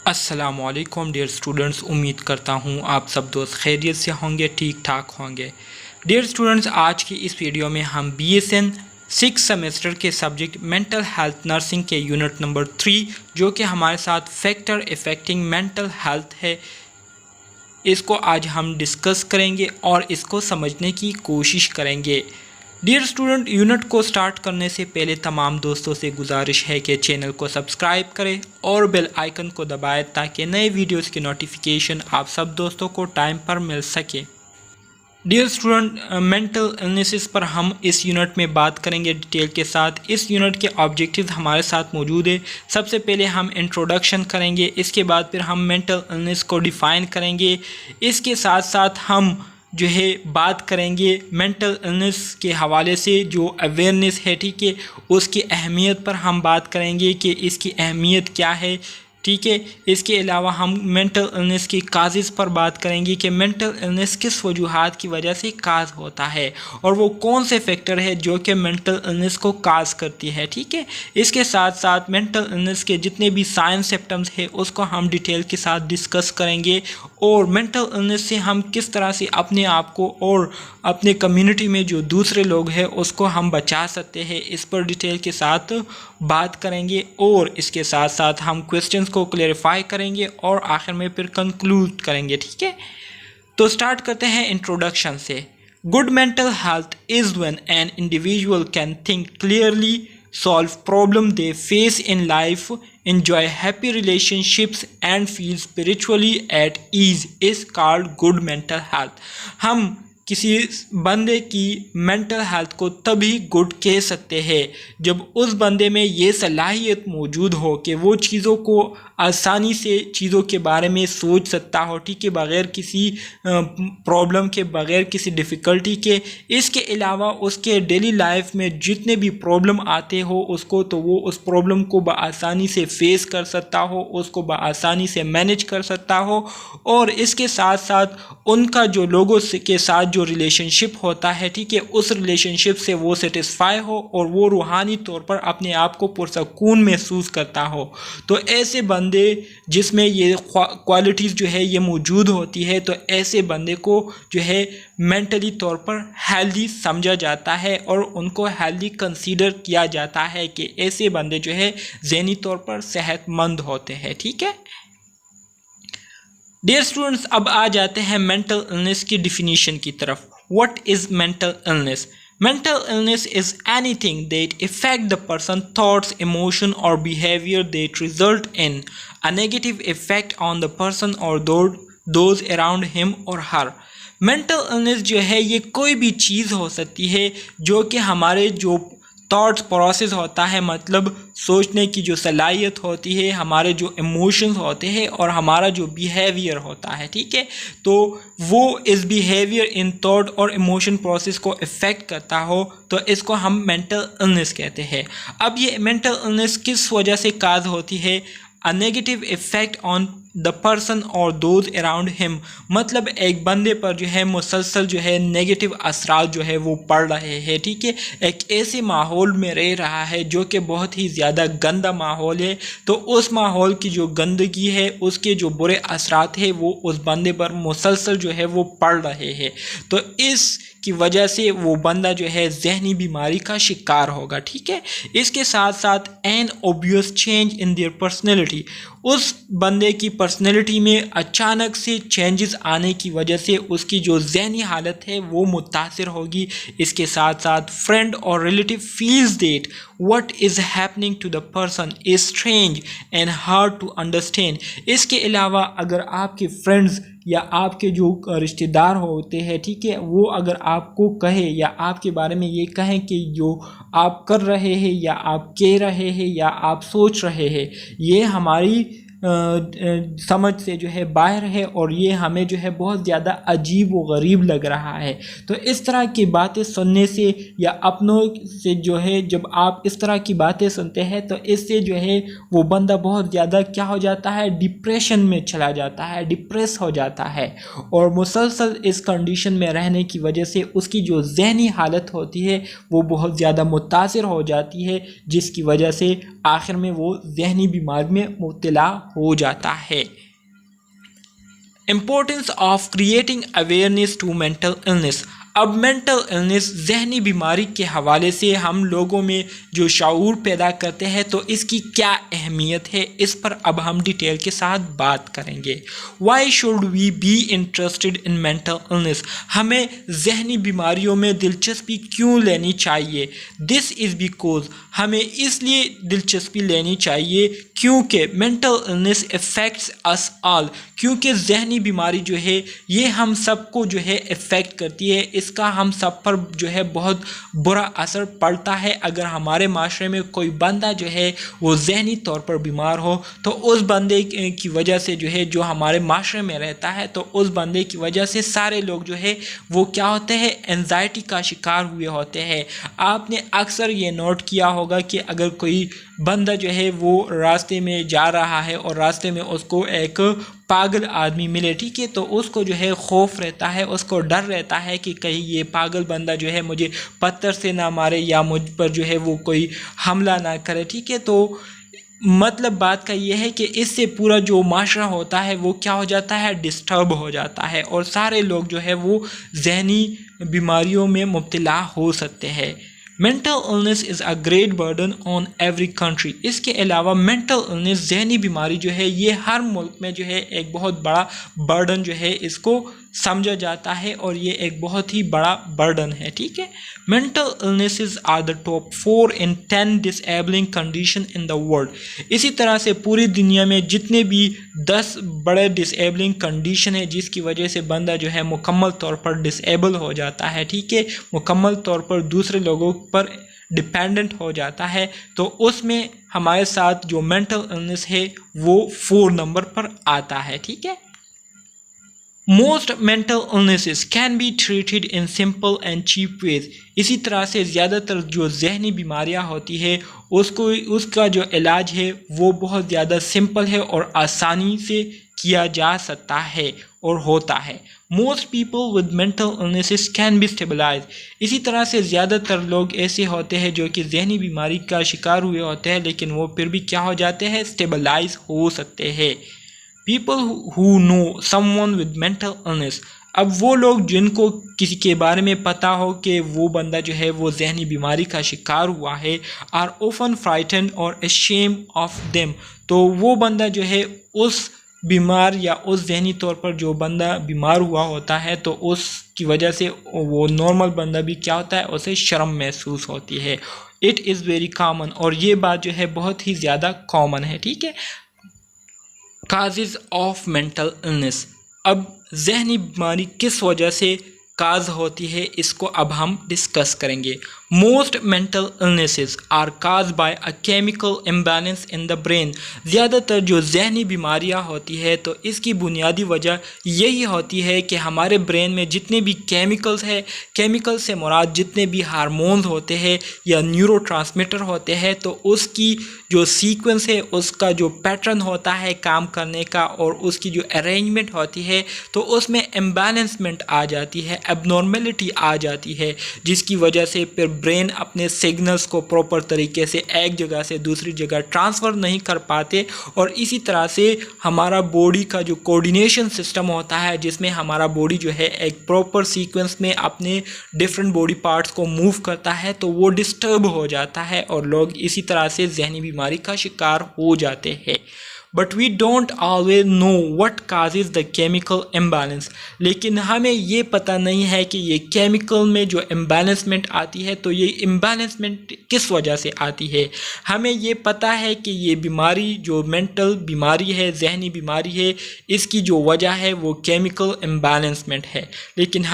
अस्सलामुअलैकुम dear students, उम्मीद करता हूँ आप सब दोस्त खैरियत से होंगे, ठीक ठाक होंगे। डियर स्टूडेंट्स, आज की इस वीडियो में हम BSN 6 सेमेस्टर के सब्जेक्ट मेंटल हेल्थ नर्सिंग के यूनिट नंबर 3 जो कि हमारे साथ फैक्टर इफेक्टिंग मेंटल हेल्थ है, इसको आज हम डिस्कस करेंगे और इसको समझने की कोशिश करेंगे। डियर स्टूडेंट, यूनिट को स्टार्ट करने से पहले तमाम दोस्तों से गुजारिश है कि चैनल को सब्सक्राइब करें और बेल आइकन को दबाएं ताकि नए वीडियोस की नोटिफिकेशन आप सब दोस्तों को टाइम पर मिल सके। डियर स्टूडेंट, मेंटल इलनेसेस पर हम इस यूनिट में बात करेंगे डिटेल के साथ। इस यूनिट के ऑब्जेक्टिव्स हमारे साथ मौजूद है। सबसे पहले हम इंट्रोडक्शन करेंगे, इसके बाद फिर हम मेंटल इलनेस को डिफ़ाइन करेंगे। इसके साथ साथ हम जो है बात करेंगे मेंटल इलनेस के हवाले से जो अवेयरनेस है, ठीक है, उसकी अहमियत पर हम बात करेंगे कि इसकी अहमियत क्या है, ठीक है। इसके अलावा हम मेंटल इलनेस की काजेज़ पर बात करेंगे कि मेंटल इलनेस किस वजूहात की वजह से काज होता है और वो कौन से फैक्टर है जो कि मेंटल इलनेस को काज करती है, ठीक है। इसके साथ साथ मेंटल इलनेस के जितने भी साइन सिम्टम्स है उसको हम डिटेल के साथ डिस्कस करेंगे और मेंटल इलनेस से हम किस तरह से अपने आप को और अपने कम्युनिटी में जो दूसरे लोग हैं उसको हम बचा सकते हैं, इस पर डिटेल के साथ बात करेंगे और इसके साथ साथ हम क्वेश्चंस को क्लेरिफाई करेंगे और आखिर में फिर कंक्लूड करेंगे, ठीक है। तो स्टार्ट करते हैं इंट्रोडक्शन से। Good mental health is when an individual can think clearly, solve problem they face in life, enjoy happy relationships and feel spiritually at ease is called good mental health। हम किसी बंदे की mental health को तभी good कह सकते हैं जब उस बंदे में ये सलाहियत मौजूद हो कि वो चीज़ों को आसानी से चीज़ों के बारे में सोच सकता हो, ठीक है, बग़ैर किसी प्रॉब्लम के, बग़ैर किसी डिफ़िकल्टी के। इसके अलावा उसके डेली लाइफ में जितने भी प्रॉब्लम आते हो उसको, तो वो उस प्रॉब्लम को बआसानी से फेस कर सकता हो, उसको बआसानी से मैनेज कर सकता हो और इसके साथ साथ उनका जो लोगों के साथ जो रिलेशनशिप होता है, ठीक है, उस रिलेशनशिप से वो सेटिस्फाई हो और वो रूहानी तौर पर अपने आप को पुरसकून महसूस करता हो। तो ऐसे बंदे जिसमें ये क्वालिटीज़ जो है ये मौजूद होती है, तो ऐसे बंदे को जो है मेंटली तौर पर हेल्दी समझा जाता है और उनको हेल्दी कंसीडर किया जाता है कि ऐसे बंदे जो है ज़हनी तौर पर सेहतमंद होते हैं, ठीक है। डियर स्टूडेंट्स, अब आ जाते हैं मेंटल इलनेस की डिफिनीशन की तरफ। What is mental illness? Mental illness is anything that affect the person's thoughts, emotion or behavior that result in a negative effect on the person or those around him or her। Mental illness जो है ये कोई भी चीज़ हो सकती है जो कि हमारे जो थॉट्स प्रोसेस होता है, मतलब सोचने की जो सलाहियत होती है, हमारे जो इमोशंस होते हैं और हमारा जो बिहेवियर होता है, ठीक है, तो वो इस बिहेवियर इन थॉट और इमोशन प्रोसेस को इफ़ेक्ट करता हो तो इसको हम मेंटल इलनेस कहते हैं। अब ये मेंटल इलनेस किस वजह से काज होती है? A negative effect on the person और दोज अराउंड हिम, मतलब एक बंदे पर जो है मुसलसल जो है नेगेटिव असरात जो है वो पड़ रहे हैं, ठीक है, एक ऐसे माहौल में रह रहा है जो कि बहुत ही ज़्यादा गंदा माहौल है, तो उस माहौल की जो गंदगी है, उसके जो बुरे असरात है वो उस बंदे पर मुसलसल जो है वो पड़ रहे हैं, तो इस की वजह से वो बंदा जो है जहनी बीमारी का शिकार होगा, ठीक है। इसके साथ साथ N obvious change in their personality, उस बंदे की पर्सनैलिटी में अचानक से चेंजेस आने की वजह से उसकी जो जहनी हालत है वो मुतासिर होगी। इसके साथ साथ फ्रेंड और relative feels that what is happening to the person is strange and hard to understand. इसके अलावा अगर आपके फ्रेंड्स या आपके जो रिश्तेदार होते हैं, ठीक है, वो अगर आपको कहे या आपके बारे में ये कहें कि जो आप कर रहे हैं या आप कह रहे हैं या आप सोच रहे हैं ये हमारी समझ से जो है बाहर है और ये हमें जो है बहुत ज़्यादा अजीब व गरीब लग रहा है, तो इस तरह की बातें सुनने से या अपनों से जो है जब आप इस तरह की बातें सुनते हैं तो इससे जो है वो बंदा बहुत ज़्यादा क्या हो जाता है, डिप्रेशन में चला जाता है, डिप्रेस हो जाता है और मुसलसल इस कंडीशन में रहने की वजह से उसकी जो जहनी हालत होती है वो बहुत ज़्यादा मुतासिर हो जाती है, जिसकी वजह से आखिर में वो जहनी बीमारी में मुब्तला हो जाता है। Importance of creating awareness to mental illness. अब मेंटल इलनेस जहनी बीमारी के हवाले से हम लोगों में जो शऊर पैदा करते हैं तो इसकी क्या अहमियत है, इस पर अब हम डिटेल के साथ बात करेंगे। Why should we be interested in mental illness. हमें जहनी बीमारियों में दिलचस्पी क्यों लेनी चाहिए। दिस इज़ बिकॉज हमें इसलिए दिलचस्पी लेनी चाहिए क्योंकि mental illness effects us all, क्योंकि जहनी बीमारी जो है ये हम सबको जो है इफ़ेक्ट करती है। इसका हम सब पर जो है बहुत बुरा असर पड़ता है। अगर हमारे माशरे में कोई बंदा जो है वो जहनी तौर पर बीमार हो तो उस बंदे की वजह से जो है जो हमारे माशरे में रहता है तो उस बंदे की वजह से सारे लोग जो है वो क्या होते हैं, एंजाइटी का शिकार हुए होते हैं। आपने अक्सर ये नोट किया होगा कि अगर कोई बंदा जो है वो रास्ते में जा रहा है और रास्ते में उसको एक पागल आदमी मिले, ठीक है, तो उसको जो है खौफ रहता है, उसको डर रहता है कि कहीं ये पागल बंदा जो है मुझे पत्थर से ना मारे या मुझ पर जो है वो कोई हमला ना करे, ठीक है। तो मतलब बात का ये है कि इससे पूरा जो माशरा होता है वो क्या हो जाता है, डिस्टर्ब हो जाता है और सारे लोग जो है वो जहनी बीमारियों में मुब्तला हो सकते हैं। Mental illness is a great burden on every country. इसके अलावा मेंटल इलनेस जहनी बीमारी जो है ये हर मुल्क में जो है एक बहुत बड़ा बर्डन जो है इसको समझा जाता है और ये एक बहुत ही बड़ा बर्डन है, ठीक है। Mental illnesses are the top 4 in 10 disabling condition in the world. इसी तरह से पूरी दुनिया में जितने भी 10 बड़े डिसेबलिंग कंडीशन है जिसकी वजह से बंदा जो है मुकम्मल तौर पर डिसेबल हो जाता है, ठीक है, मुकम्मल तौर पर दूसरे लोगों पर डिपेंडेंट हो जाता है, तो उसमें हमारे साथ जो मेंटल इलनेस है वो 4 नंबर पर आता है, ठीक है। Most mental illnesses can be treated in simple and cheap ways. इसी तरह से ज़्यादातर जो जहनी बीमारियां होती है उसका जो इलाज है वो बहुत ज़्यादा सिंपल है और आसानी से किया जा सकता है और होता है। Most people with mental illnesses can be stabilise. इसी तरह से ज़्यादातर लोग ऐसे होते हैं जो कि जहनी बीमारी का शिकार हुए होते हैं लेकिन वो फिर भी क्या हो जाते हैं, स्टेबलाइज हो सकते हैं। People who know someone with mental illness. अब वो लोग जिनको किसी के बारे में पता हो कि वो बंदा जो है वो जहनी बीमारी का शिकार हुआ है, आर ऑफन फ्राइटन और अशेम ऑफ देम। तो वो बंदा जो है उस बीमार या उस जहनी तौर पर जो बंदा बीमार हुआ होता है तो उसकी वजह से वो नॉर्मल बंदा भी क्या होता है, उसे शर्म महसूस होती है। इट इज़ वेरी कॉमन, और ये बात जो है बहुत ही ज़्यादा कॉमन है, ठीक है। Causes of mental illness. अब जहनी बीमारी किस वजह से काज होती है इसको अब हम डिस्कस करेंगे। Most mental illnesses are cause by a chemical imbalance in the brain. ज़्यादातर जो जहनी बीमारियां होती है तो इसकी बुनियादी वजह यही होती है कि हमारे ब्रेन में जितने भी केमिकल्स है, केमिकल से मुराद जितने भी हार्मोन्स होते हैं या न्यूरोट्रांसमीटर होते हैं, तो उसकी जो सीक्वेंस है, उसका जो पैटर्न होता है काम करने का और उसकी जो अरेंजमेंट होती है तो उसमें इम्बैलेंसमेंट आ जाती है, एबनॉर्मेलिटी आ जाती है, जिसकी वजह से फिर ब्रेन अपने सिग्नल्स को प्रॉपर तरीके से एक जगह से दूसरी जगह ट्रांसफ़र नहीं कर पाते और इसी तरह से हमारा बॉडी का जो कोऑर्डिनेशन सिस्टम होता है जिसमें हमारा बॉडी जो है एक प्रॉपर सीक्वेंस में अपने डिफरेंट बॉडी पार्ट्स को मूव करता है तो वो डिस्टर्ब हो जाता है और लोग इसी तरह से जहनी बीमारी का शिकार हो जाते हैं। But we don't always know what causes the chemical imbalance. लेकिन हमें ये पता नहीं है कि ये केमिकल में जो इम्बैलेंसमेंट आती है तो ये इम्बैलेंसमेंट किस वजह से आती है। हमें ये पता है कि ये बीमारी जो मेंटल बीमारी है, जहनी बीमारी है, इसकी जो वजह है वो केमिकल इम्बैलेंसमेंट है, लेकिन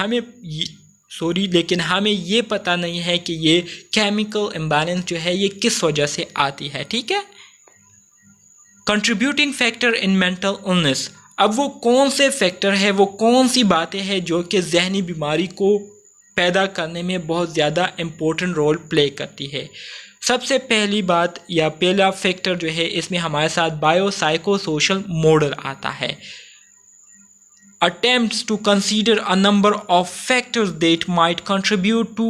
हमें ये पता नहीं है कि ये केमिकल इम्बैलेंस जो है ये किस वजह से आती है, ठीक है। Contributing factor in mental illness. अब वो कौन से फैक्टर है, वो कौन सी बातें हैं जो कि जहनी बीमारी को पैदा करने में बहुत ज़्यादा इम्पोर्टेंट रोल प्ले करती है। सबसे पहली बात या पहला फैक्टर जो है इसमें हमारे साथ बायोसाइकोसोशल मॉडल आता है। Attempts to consider a number of factors that might contribute to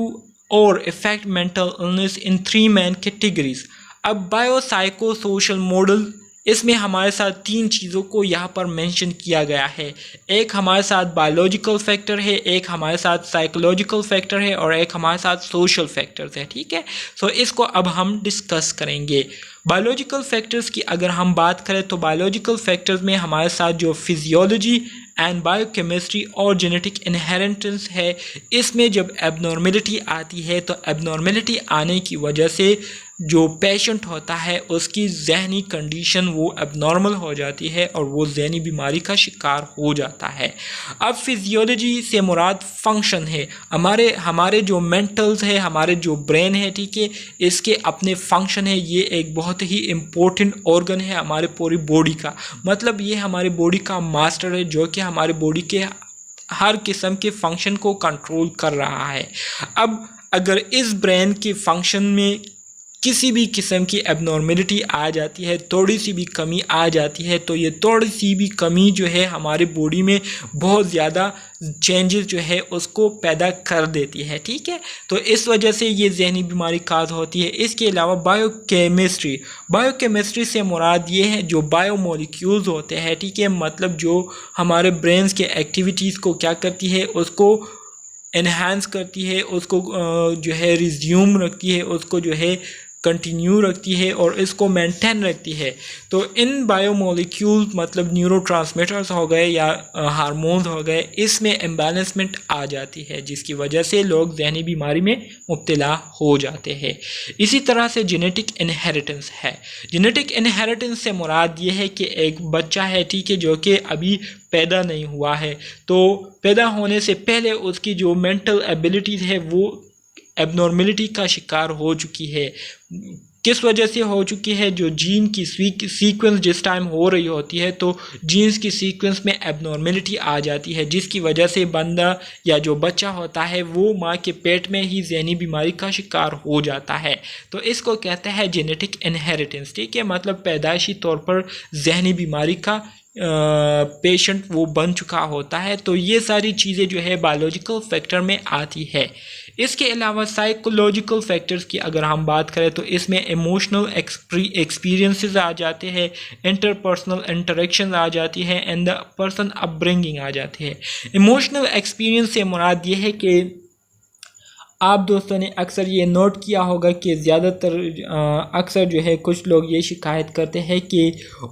or affect mental illness in 3 main categories। अब बायोसाइकोसोशल मॉडल इसमें हमारे साथ 3 चीज़ों को यहाँ पर मेंशन किया गया है। एक हमारे साथ बायोलॉजिकल फैक्टर है, एक हमारे साथ साइकोलॉजिकल फैक्टर है और एक हमारे साथ सोशल फैक्टर्स है। ठीक है, सो इसको अब हम डिस्कस करेंगे। बायोलॉजिकल फैक्टर्स की अगर हम बात करें तो बायोलॉजिकल फैक्टर्स में हमारे साथ जो फिजियोलॉजी एंड बायोकेमिस्ट्री और जेनेटिक इनहेरिटेंस है, इसमें जब एबनॉर्मेलिटी आती है तो एबनॉर्मेलिटी आने की वजह से जो पेशेंट होता है उसकी जहनी कंडीशन वो एबनॉर्मल हो जाती है और वो जहनी बीमारी का शिकार हो जाता है। अब फिजियोलॉजी से मुराद फंक्शन है, हमारे जो मेंटल्स है, हमारे जो ब्रेन है, ठीक है, इसके अपने फंक्शन है। ये एक बहुत ही इम्पोर्टेंट ऑर्गन है हमारे पूरी बॉडी का, मतलब ये हमारे बॉडी का मास्टर है जो कि हमारे बॉडी के हर किस्म के फंक्शन को कंट्रोल कर रहा है। अब अगर इस ब्रेन के फंक्शन में किसी भी किस्म की एबनॉर्मेलिटी आ जाती है, थोड़ी सी भी कमी आ जाती है, तो ये थोड़ी सी भी कमी जो है हमारी बॉडी में बहुत ज़्यादा चेंजेस जो है उसको पैदा कर देती है। ठीक है, तो इस वजह से ये जहनी बीमारी काज होती है। इसके अलावा बायोकेमिस्ट्री से मुराद ये है जो बायोमोलिक्यूल्स होते हैं, ठीक है, मतलब जो हमारे ब्रेन्स के एक्टिविटीज़ को क्या करती है, उसको एनहांस करती है, उसको जो है रिज्यूम रखती है, उसको जो है कंटिन्यू रखती है और इसको मेंटेन रखती है। तो इन बायोमोलिक्यूल मतलब न्यूरोट्रांसमीटर्स हो गए या हार्मोन्स हो गए, इसमें इम्बैलेंसमेंट आ जाती है जिसकी वजह से लोग जहनी बीमारी में मुब्तला हो जाते हैं। इसी तरह से जेनेटिक इनहेरिटेंस है। जेनेटिक इनहेरिटेंस से मुराद ये है कि एक बच्चा है, ठीक है, जो कि अभी पैदा नहीं हुआ है, तो पैदा होने से पहले उसकी जो मेंटल एबिलिटीज़ है वो एबनॉर्मेलिटी का शिकार हो चुकी है। किस वजह से हो चुकी है, जो जीन की सीक्वेंस जिस टाइम हो रही होती है तो जीन्स की सीक्वेंस में एबनॉर्मेलिटी आ जाती है, जिसकी वजह से बंदा या जो बच्चा होता है वो माँ के पेट में ही जहनी बीमारी का शिकार हो जाता है। तो इसको कहते हैं जेनेटिक इनहेरिटेंस। ठीक है, मतलब पैदाइशी तौर पर जहनी बीमारी का पेशेंट वो बन चुका होता है। तो ये सारी चीज़ें जो है बायोलॉजिकल फैक्टर में आती है। इसके अलावा साइकोलॉजिकल फैक्टर्स की अगर हम बात करें तो इसमें इमोशनल एक्सपीरियंसेस आ जाते हैं, इंटरपर्सनल इंटरेक्शन आ जाती है एंड द पर्सन अपब्रिंगिंग आ जाती है। इमोशनल एक्सपीरियंस से मुराद ये है कि आप दोस्तों ने अक्सर ये नोट किया होगा कि ज़्यादातर अक्सर जो है कुछ लोग ये शिकायत करते हैं कि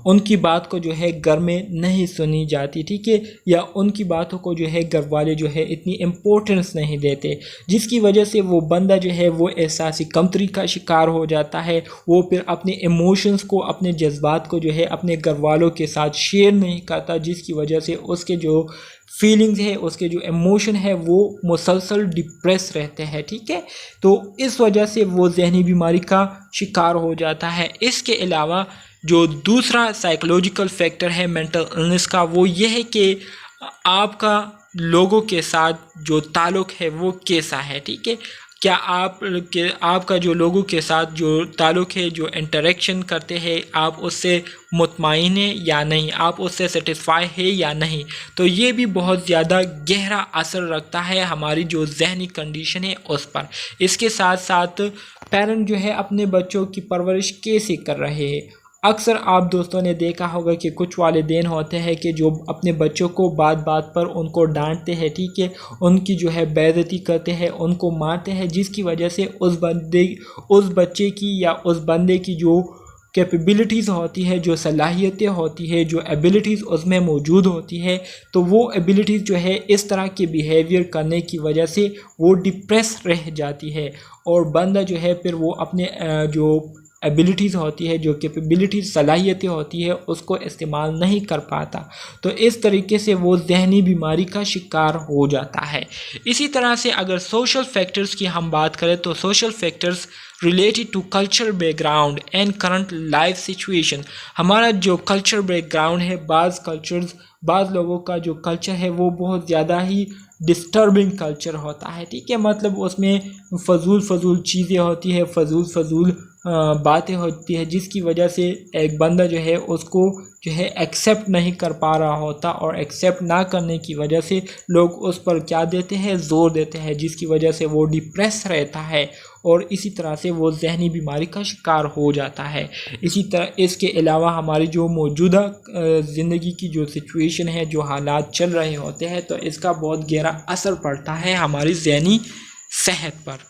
उनकी बात को जो है घर में नहीं सुनी जाती, ठीक है, या उनकी बातों को जो है घर वाले जो है इतनी इम्पोर्टेंस नहीं देते, जिसकी वजह से वो बंदा जो है वो एहसासी कमतरी का शिकार हो जाता है। वो फिर अपने इमोशंस को, अपने जज्बात को जो है अपने घर वालों के साथ शेयर नहीं करता, जिसकी वजह से उसके जो फीलिंग्स है, उसके जो इमोशन है वो मुसलसल डिप्रेस रहते हैं। ठीक है, तो इस वजह से वो जहनी बीमारी का शिकार हो जाता है। इसके अलावा जो दूसरा साइकोलॉजिकल फैक्टर है मेंटल इलनेस का, वो ये है कि आपका लोगों के साथ जो ताल्लुक़ है वो कैसा है। ठीक है, क्या आपका जो लोगों के साथ जो ताल्लुक़ है, जो इंटरेक्शन करते हैं, आप उससे मुतमईन है या नहीं, आप उससे सेटिस्फाई है या नहीं। तो ये भी बहुत ज़्यादा गहरा असर रखता है हमारी जो जहनी कंडीशन है उस पर। इसके साथ साथ पेरेंट जो है अपने बच्चों की परवरिश कैसे कर रहे हैं। अक्सर आप दोस्तों ने देखा होगा कि कुछ वालिदैन होते हैं कि जो अपने बच्चों को बात बात पर उनको डांटते हैं, ठीक है, उनकी जो है बेइज्जती करते हैं, उनको मारते हैं, जिसकी वजह से उस बच्चे की या उस बंदे की जो कैपेबिलिटीज़ होती है, जो सलाहियतें होती है, जो एबिलिटीज़ उसमें मौजूद होती है, तो वो एबिलिटीज़ जो है इस तरह के बिहेवियर करने की वजह से वो डिप्रेस रह जाती है और बंदा जो है फिर वो अपने जो एबिलिटीज़ होती है, जो कैपेबिलिटीज़ सलाहियतें होती है, उसको इस्तेमाल नहीं कर पाता। तो इस तरीके से वो जहनी बीमारी का शिकार हो जाता है। इसी तरह से अगर सोशल फैक्टर्स की हम बात करें तो social factors related to culture background and current life situation. हमारा जो कल्चर बैकग्राउंड है, बाज़ लोगों का जो कल्चर है वो बहुत ज़्यादा ही डिस्टर्बिंग कल्चर होता है। ठीक है, मतलब उसमें फजूल चीज़ें होती है, फजूल बातें होती है, जिसकी वजह से एक बंदा जो है उसको जो है एक्सेप्ट नहीं कर पा रहा होता और एक्सेप्ट ना करने की वजह से लोग उस पर क्या देते हैं, जोर देते हैं, जिसकी वजह से वो डिप्रेस रहता है और इसी तरह से वो जहनी बीमारी का शिकार हो जाता है। इसी तरह इसके अलावा हमारी जो मौजूदा ज़िंदगी की जो सिचुएशन है, जो हालात चल रहे होते हैं, तो इसका बहुत गहरा असर पड़ता है हमारी जहनी सेहत पर।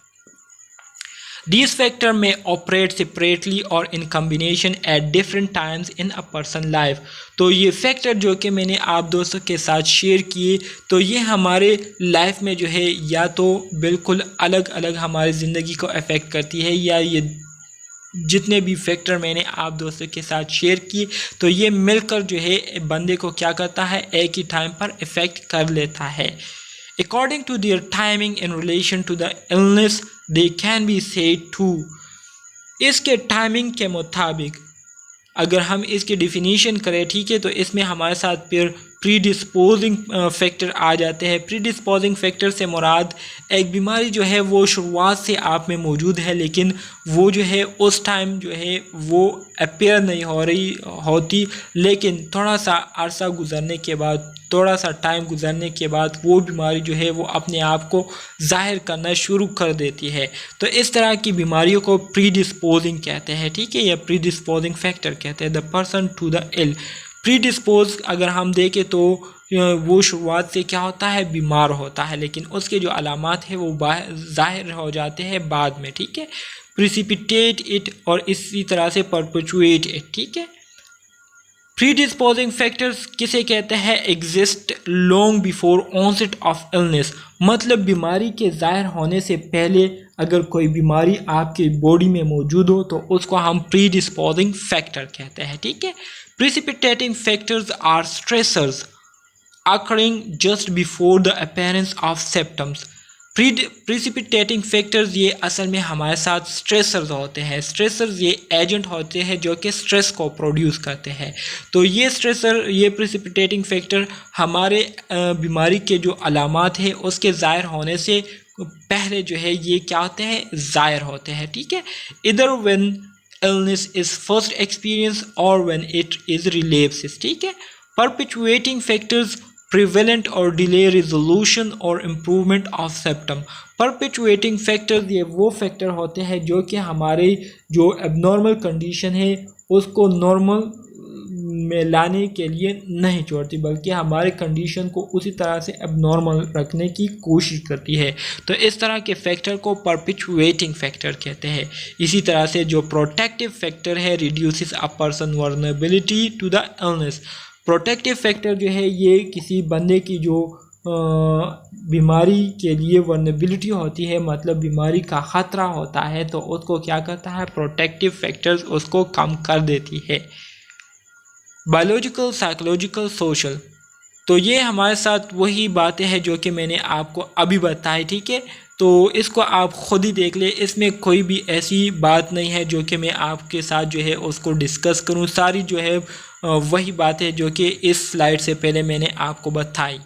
These factors may operate separately or in combination at different times in a person life। तो ये फैक्टर जो कि मैंने आप दोस्तों के साथ शेयर किए, तो ये हमारे लाइफ में जो है या तो बिल्कुल अलग अलग हमारी ज़िंदगी को अफेक्ट करती है, या ये जितने भी फैक्टर मैंने आप दोस्तों के साथ शेयर किए तो ये मिलकर जो है बंदे को क्या करता है, एक ही टाइम पर इफ़ेक्ट कर लेता है। According to their timing in relation to the illness, they can be said to। इसके टाइमिंग के मुताबिक अगर हम इसकी डिफिनीशन करें, ठीक है, तो इसमें हमारे साथ फिर प्रीडिस्पोजिंग फैक्टर आ जाते हैं। प्रीडिस्पोजिंग फैक्टर से मुराद एक बीमारी जो है वो शुरुआत से आप में मौजूद है, लेकिन वो जो है उस टाइम जो है वो अपीयर नहीं हो रही होती, लेकिन थोड़ा सा अरसा गुजरने के बाद, थोड़ा सा टाइम गुजरने के बाद वो बीमारी जो है वो अपने आप को ज़ाहिर करना शुरू कर देती है। तो इस तरह की बीमारियों को प्रीडिस्पोजिंग कहते हैं, ठीक है, या प्रीडिस्पोजिंग फैक्टर कहते हैं। The person to the ill, predispose अगर हम देखें तो वो शुरुआत से क्या होता है, बीमार होता है, लेकिन उसके जो अलामात है वो ज़ाहिर हो जाते हैं बाद में, ठीक है। प्रिसिपिटेट इट, और इसी तरह से परपेचुएट इट, ठीक है। प्रीडिस्पोजिंग फैक्टर्स किसे कहते हैं, exist long before onset of illness, मतलब बीमारी के ज़ाहिर होने से पहले अगर कोई बीमारी आपकी बॉडी में मौजूद हो तो उसको हम प्रीडिस्पोजिंग फैक्टर कहते हैं, ठीक है। Precipitating factors are stressors occurring just before the appearance of symptoms। Precipitating factors ये असल में हमारे साथ स्ट्रेसर्स होते हैं। स्ट्रेसर्स ये एजेंट होते हैं जो कि स्ट्रेस को प्रोड्यूस करते हैं। तो ये स्ट्रेसर, ये प्रिसिपिटेटिंग फैक्टर हमारे बीमारी के जो अलामात हैं उसके ज़ाहिर होने से पहले जो है ये क्या होते हैं, ज़ाहिर होते हैं, ठीक है। इधर when illness is first experience और व्हेन इट इज़ रिलेप्सिस, ठीक है। परपेचुएटिंग फैक्टर्स प्रिवेलेंट और डिले रिजोल्यूशन और improvement of symptom. Perpetuating factors ये वो फैक्टर होते हैं जो कि हमारे जो एबनॉर्मल कंडीशन है उसको नॉर्मल में लाने के लिए नहीं छोड़ती, बल्कि हमारे कंडीशन को उसी तरह से एबनॉर्मल रखने की कोशिश करती है। तो इस तरह के फैक्टर को परपेचुएटिंग फैक्टर कहते हैं। इसी तरह से जो प्रोटेक्टिव फैक्टर है, reduces a person vulnerability to the illness. Protective factor जो है ये किसी बंदे की जो बीमारी के लिए वल्नरेबिलिटी होती है, मतलब बीमारी का ख़तरा होता है, तो उसको क्या करता है, प्रोटेक्टिव फैक्टर्स उसको कम कर देती है। बायोलॉजिकल, साइकोलॉजिकल, सोशल, तो ये हमारे साथ वही बातें हैं जो कि मैंने आपको अभी बताई, ठीक है। तो इसको आप ख़ुद ही देख ले, इसमें कोई भी ऐसी बात नहीं है जो कि मैं आपके साथ जो है उसको डिस्कस करूं। सारी जो है वही बातें जो कि इस स्लाइड से पहले मैंने आपको बताई।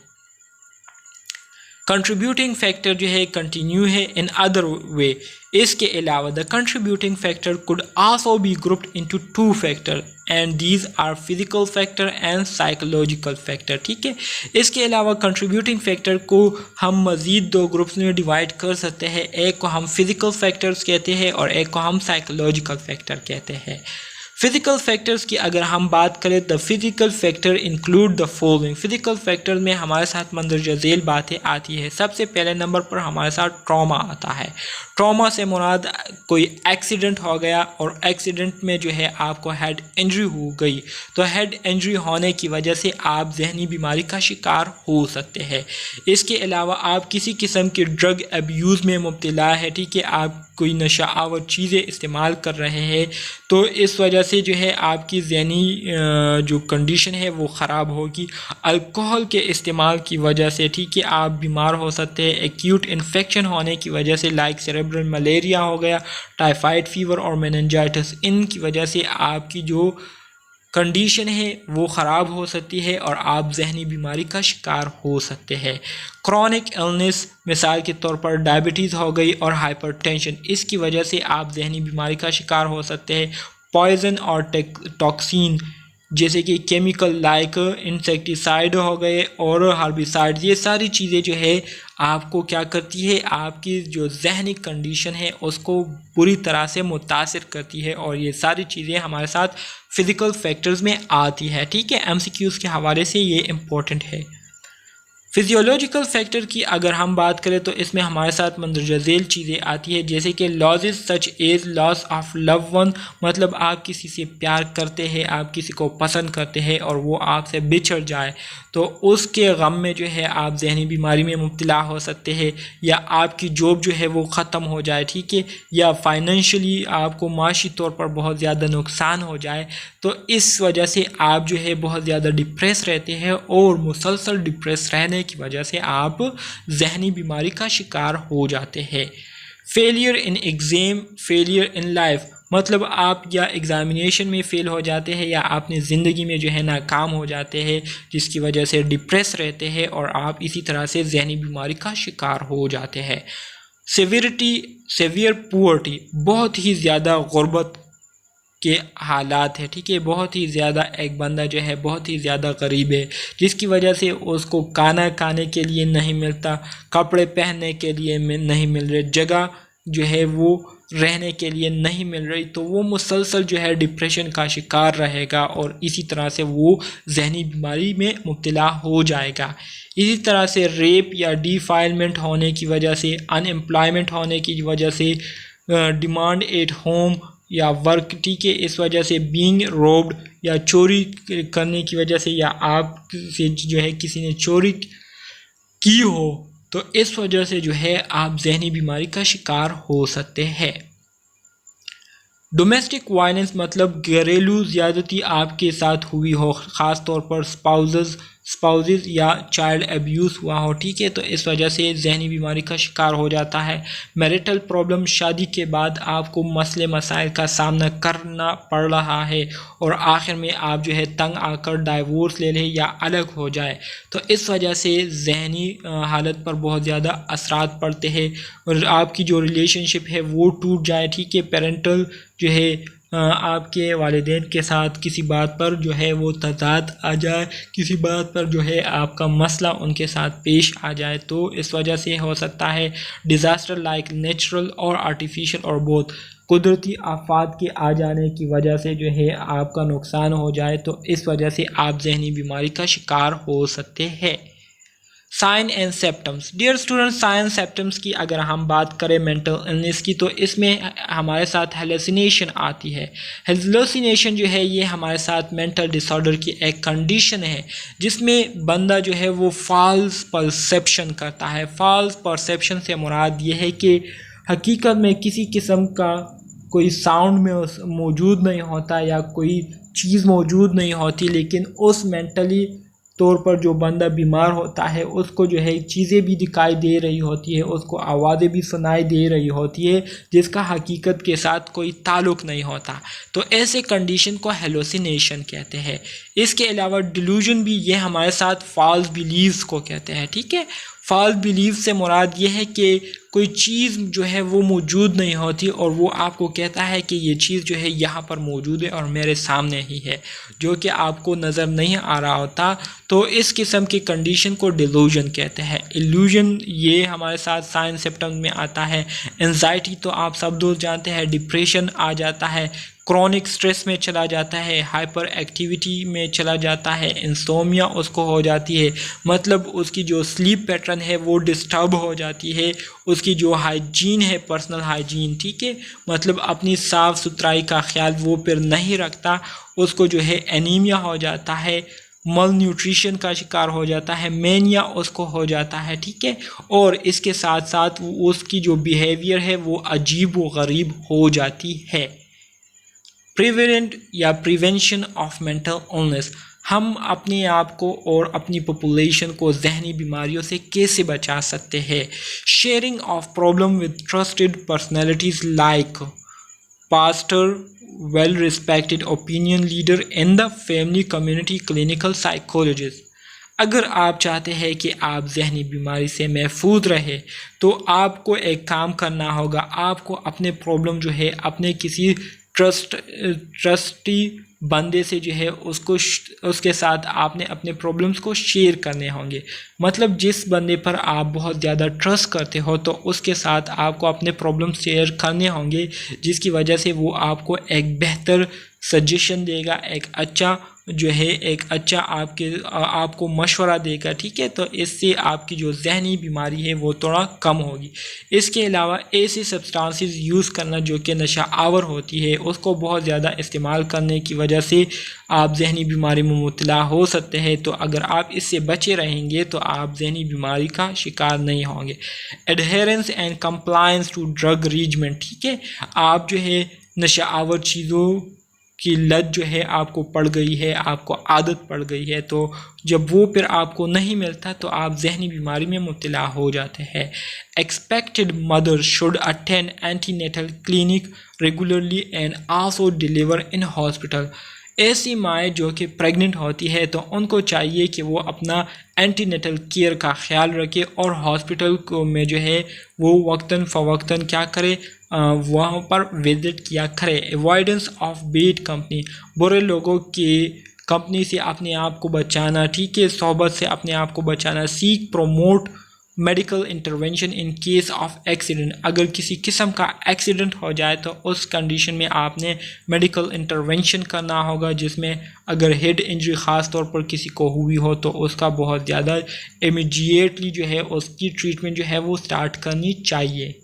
कंट्रीब्यूटिंग फैक्टर जो है कंटिन्यू है इन अदर वे। इसके अलावा the contributing factor could also be grouped into two factor and these are physical factor and psychological factor, ठीक है। इसके अलावा कंट्रीब्यूटिंग फैक्टर को हम मज़ीद दो ग्रुप्स में डिवाइड कर सकते हैं। एक को हम फिजिकल फैक्टर्स कहते हैं और एक को हम साइकोलॉजिकल फैक्टर कहते हैं। फिजिकल फैक्टर्स की अगर हम बात करें, the physical factor include the following. Physical factor में हमारे साथ मंदरजा झेल बातें आती है। सबसे पहले नंबर पर हमारे साथ ट्रॉमा आता है। ट्रॉमा से मुराद कोई एक्सीडेंट हो गया और एक्सीडेंट में जो है आपको हेड इंजरी हो गई, तो हेड इंजरी होने की वजह से आप जहनी बीमारी का शिकार हो सकते हैं। इसके अलावा आप किसी किस्म के ड्रग अब्यूज़ में मुब्तला है, ठीक है, आप कोई नशा आवर चीज़ें इस्तेमाल कर रहे हैं, तो इस वजह से जो है आपकी ज़हनी जो कंडीशन है वो ख़राब होगी। अल्कोहल के इस्तेमाल की वजह से, ठीक है, आप बीमार हो सकते हैं। एक्यूट इन्फेक्शन होने की वजह से, लाइक सेरेब्रल मलेरिया हो गया, टाइफाइड फीवर और मेनिंजाइटिस, इनकी वजह से आपकी जो कंडीशन है वो ख़राब हो सकती है और आप जहनी बीमारी का शिकार हो सकते हैं। क्रॉनिक इलनेस, मिसाल के तौर पर डायबिटीज़ हो गई और हाइपरटेंशन, इसकी वजह से आप जहनी बीमारी का शिकार हो सकते हैं। पॉइज़न और टॉक्सिन, जैसे कि केमिकल लाइक इंसेक्टिसाइड हो गए और हार्बिसाइड, ये सारी चीज़ें जो है आपको क्या करती है, आपकी जो जहनी कंडीशन है उसको बुरी तरह से मुतासिर करती है और ये सारी चीज़ें हमारे साथ फिज़िकल फैक्टर्स में आती है। ठीक है, एमसीक्यूज़ के हवाले से ये इम्पोर्टेंट है। फिजियोलॉजिकल फैक्टर की अगर हम बात करें तो इसमें हमारे साथ मंदरजा झेल चीज़ें आती है, जैसे कि losses such as loss of love one, मतलब आप किसी से प्यार करते हैं, आप किसी को पसंद करते हैं और वो आपसे बिछड़ जाए तो उसके गम में जो है आप जहनी बीमारी में मुब्तला हो सकते हैं, या आपकी जॉब जो है वो ख़त्म हो जाए। ठीक है, या फाइनेंशियली आपको माशी तौर पर बहुत ज़्यादा नुकसान हो जाए, तो इस वजह से आप जो है बहुत ज़्यादा डिप्रेस रहते हैं और मुसलसल डिप्रेस रहने की वजह से आप जहनी बीमारी का शिकार हो जाते हैं। Failure in exam, failure in life, मतलब आप या एग्ज़ामिनेशन में फ़ेल हो जाते हैं या अपनी ज़िंदगी में जो है नाकाम हो जाते हैं, जिसकी वजह से डिप्रेस रहते हैं और आप इसी तरह से जहनी बीमारी का शिकार हो जाते हैं। सेवियर पुअर्टी, बहुत ही ज़्यादा गुर्बत के हालात है। ठीक है, बहुत ही ज़्यादा एक बंदा जो है बहुत ही ज़्यादा गरीब है, जिसकी वजह से उसको खाना खाने के लिए नहीं मिलता, कपड़े पहनने के लिए नहीं मिल रहे, जगह जो है वो रहने के लिए नहीं मिल रही, तो वो मुसलसल जो है डिप्रेशन का शिकार रहेगा और इसी तरह से वो जहनी बीमारी में मुब्तला हो जाएगा। इसी तरह से रेप या डिफाइलमेंट होने की वजह से, अनएम्प्लॉयमेंट होने की वजह से, डिमांड एट होम या वर्क, ठीक है, इस वजह से बीइंग रोब्ड या चोरी करने की वजह से, या आप से जो है किसी ने चोरी की हो तो इस वजह से जो है आप जहनी बीमारी का शिकार हो सकते हैं। डोमेस्टिक वायलेंस मतलब घरेलू ज़्यादती आपके साथ हुई हो, ख़ास तौर पर स्पाउसेस या चाइल्ड अब्यूज़ हुआ हो। ठीक है, तो इस वजह से जहनी बीमारी का शिकार हो जाता है। मैरिटल प्रॉब्लम, शादी के बाद आपको मसले मसाइल का सामना करना पड़ रहा है और आखिर में आप जो है तंग आकर डाइवोर्स ले लें या अलग हो जाए, तो इस वजह से जहनी हालत पर बहुत ज़्यादा असरात पड़ते हैं और आपकी जो रिलेशनशिप है वो टूट जाए। ठीक है, पेरेंटल जो है आपके वालिदैन के साथ किसी बात पर जो है वो तज़ाद आ जाए, किसी बात पर जो है आपका मसला उनके साथ पेश आ जाए, तो इस वजह से हो सकता है डिज़ास्टर लाइक नेचुरल और आर्टिफिशियल और बहुत कुदरती आफात के आ जाने की वजह से जो है आपका नुकसान हो जाए, तो इस वजह से आप जहनी बीमारी का शिकार हो सकते हैं। Sign and symptoms, dear students, sign symptoms की अगर हम बात करें मेंटल इलनेस की, तो इसमें हमारे साथ हेलुसिनेशन आती है। हेलुसिनेशन जो है ये हमारे साथ मेंटल डिसऑर्डर की एक कंडीशन है जिसमें बंदा जो है वो फॉल्स परसेप्शन करता है। फॉल्स परसेप्शन से मुराद ये है कि हकीकत में किसी किस्म का कोई साउंड में मौजूद नहीं होता या कोई चीज़ मौजूद नहीं होती, लेकिन उस मेंटली तौर पर जो बंदा बीमार होता है उसको जो है चीज़ें भी दिखाई दे रही होती है, उसको आवाज़ें भी सुनाई दे रही होती है जिसका हकीकत के साथ कोई ताल्लुक़ नहीं होता, तो ऐसे कंडीशन को हेलुसिनेशन कहते हैं। इसके अलावा डिल्यूजन भी, ये हमारे साथ फॉल्स बिलीव्स को कहते हैं। ठीक है, फॉल्स बिलीव से मुराद ये है कि कोई चीज़ जो है वो मौजूद नहीं होती और वो आपको कहता है कि ये चीज़ जो है यहाँ पर मौजूद है और मेरे सामने ही है, जो कि आपको नज़र नहीं आ रहा होता, तो इस किस्म की कंडीशन को डिल्यूजन कहते हैं। इल्यूजन ये हमारे साथ साइन सिम्टम्स में आता है। एंजाइटी तो आप सब दोस्त जानते हैं, डिप्रेशन आ जाता है, क्रॉनिक स्ट्रेस में चला जाता है, हाइपर एक्टिविटी में चला जाता है, इंसोमिया उसको हो जाती है, मतलब उसकी जो स्लीप पैटर्न है वो डिस्टर्ब हो जाती है, उसकी जो हाइजीन है, पर्सनल हाइजीन, ठीक है, मतलब अपनी साफ़ सुथराई का ख्याल वो फिर नहीं रखता, उसको जो है एनीमिया हो जाता है, मल न्यूट्रिशन का शिकार हो जाता है, मेनिया उसको हो जाता है। ठीक है, और इसके साथ साथ उसकी जो बिहेवियर है वो अजीब व गरीब हो जाती है। प्रिवेंट या प्रिवेंशन ऑफ मेंटल इलनेस, हम अपने आप को और अपनी पॉपुलेशन को जहनी बीमारियों से कैसे बचा सकते हैं। Sharing of problem with trusted personalities like pastor, well respected opinion leader in the family, community, clinical psychologist. अगर आप चाहते हैं कि आप जहनी बीमारी से महफूज रहे तो आपको एक काम करना होगा, आपको अपने प्रॉब्लम जो है अपने किसी ट्रस्टी बंदे से जो है उसके साथ आपने अपने प्रॉब्लम्स को शेयर करने होंगे। मतलब जिस बंदे पर आप बहुत ज़्यादा ट्रस्ट करते हो तो उसके साथ आपको अपने प्रॉब्लम्स शेयर करने होंगे, जिसकी वजह से वो आपको एक बेहतर सजेशन देगा, एक अच्छा आपको मशवरा देगा, ठीक है। तो इससे आपकी जो जहनी बीमारी है वो थोड़ा कम होगी। इसके अलावा ऐसी सब्सटेंसेस यूज़ करना जो कि नशा आवर होती है, उसको बहुत ज़्यादा इस्तेमाल करने की वजह से आप जहनी बीमारी में मुब्तला हो सकते हैं। तो अगर आप इससे बचे रहेंगे तो आप जहनी बीमारी का शिकार नहीं होंगे। Adherence and compliance to drug regimen, ठीक है। आप जो है नशा आवर चीज़ों की लत जो है आपको पड़ गई है, आपको आदत पड़ गई है, तो जब वो फिर आपको नहीं मिलता तो आप जहनी बीमारी में मुब्तला हो जाते हैं। Expected mother should attend antenatal clinic regularly and also deliver in hospital. ऐसी माएँ जो कि प्रेग्नेंट होती है तो उनको चाहिए कि वो अपना एंटीनेटल केयर का ख्याल रखे और हॉस्पिटल में जो है वो वक्तन फ़वक्तन क्या करे, वहाँ पर विजिट किया करे। अवॉइडेंस ऑफ बैड कंपनी, बुरे लोगों के कंपनी से अपने आप को बचाना, ठीक है, सोहबत से अपने आप को बचाना। Seek promote medical intervention in case of accident, अगर किसी किस्म का एक्सीडेंट हो जाए तो उस कंडीशन में आपने मेडिकल इंटरवेंशन करना होगा, जिसमें अगर हेड इंजरी ख़ास तौर पर किसी को हुई हो तो उसका बहुत ज़्यादा इमीडिएटली जो है उसकी ट्रीटमेंट जो है वो स्टार्ट करनी चाहिए।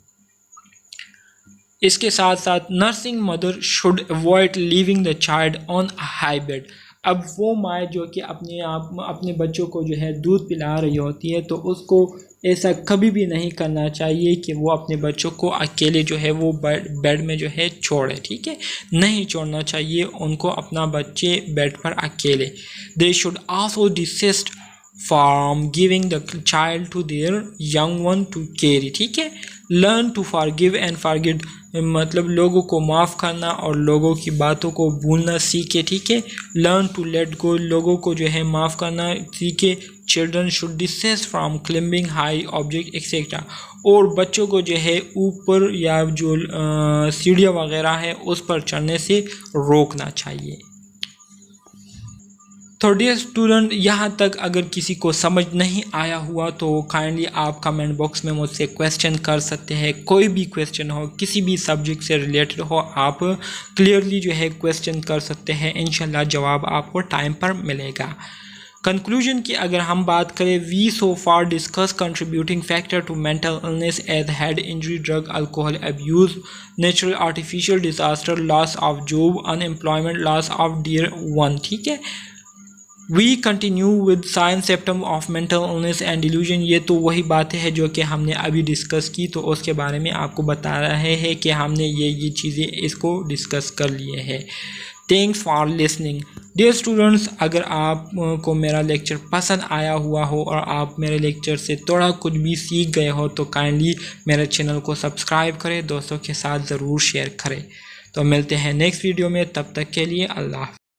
इसके साथ साथ nursing mother should avoid leaving the child on high bed. अब वो माँ जो कि अपने बच्चों को जो है दूध पिला रही होती है तो उसको ऐसा कभी भी नहीं करना चाहिए कि वो अपने बच्चों को अकेले जो है वो बेड में जो है छोड़े, ठीक है, नहीं छोड़ना चाहिए उनको अपना बच्चे बेड पर अकेले। They should also desist from giving the child to their young one to carry, ठीक है। Learn to forgive and forget, मतलब लोगों को माफ़ करना और लोगों की बातों को भूलना सीखे, ठीक है। लर्न टू लेट गो, लोगों को जो है माफ़ करना सीखे। Children should dishes from climbing high object etcetera, और बच्चों को जो है ऊपर या जो सीढ़ियाँ वगैरह है उस पर चढ़ने से रोकना चाहिए। तो डियर स्टूडेंट, यहाँ तक अगर किसी को समझ नहीं आया हुआ तो काइंडली आप कमेंट बॉक्स में मुझसे क्वेश्चन कर सकते हैं। कोई भी क्वेश्चन हो, किसी भी सब्जेक्ट से रिलेटेड हो, आप क्लियरली जो है क्वेश्चन कर सकते हैं। इंशाल्लाह जवाब आपको टाइम पर मिलेगा। कंक्लूजन की अगर हम बात करें, we so far discuss contributing factor to mental illness as head injury, drug, alcohol abuse, natural artificial disaster, loss of job, unemployment, loss of dear one, ठीक है। We continue with signs symptom of mental illness and delusion, ये तो वही बातें हैं जो कि हमने अभी डिस्कस की, तो उसके बारे में आपको बता रहे हैं कि हमने ये चीज़ें इसको डिस्कस कर लिए हैं। Thanks for listening. Dear students, अगर आपको मेरा लेक्चर पसंद आया हुआ हो और आप मेरे लेक्चर से थोड़ा कुछ भी सीख गए हो तो काइंडली मेरे चैनल को सब्सक्राइब करें, दोस्तों के साथ ज़रूर शेयर करें। तो मिलते हैं नेक्स्ट वीडियो में, तब तक के लिए अल्लाह।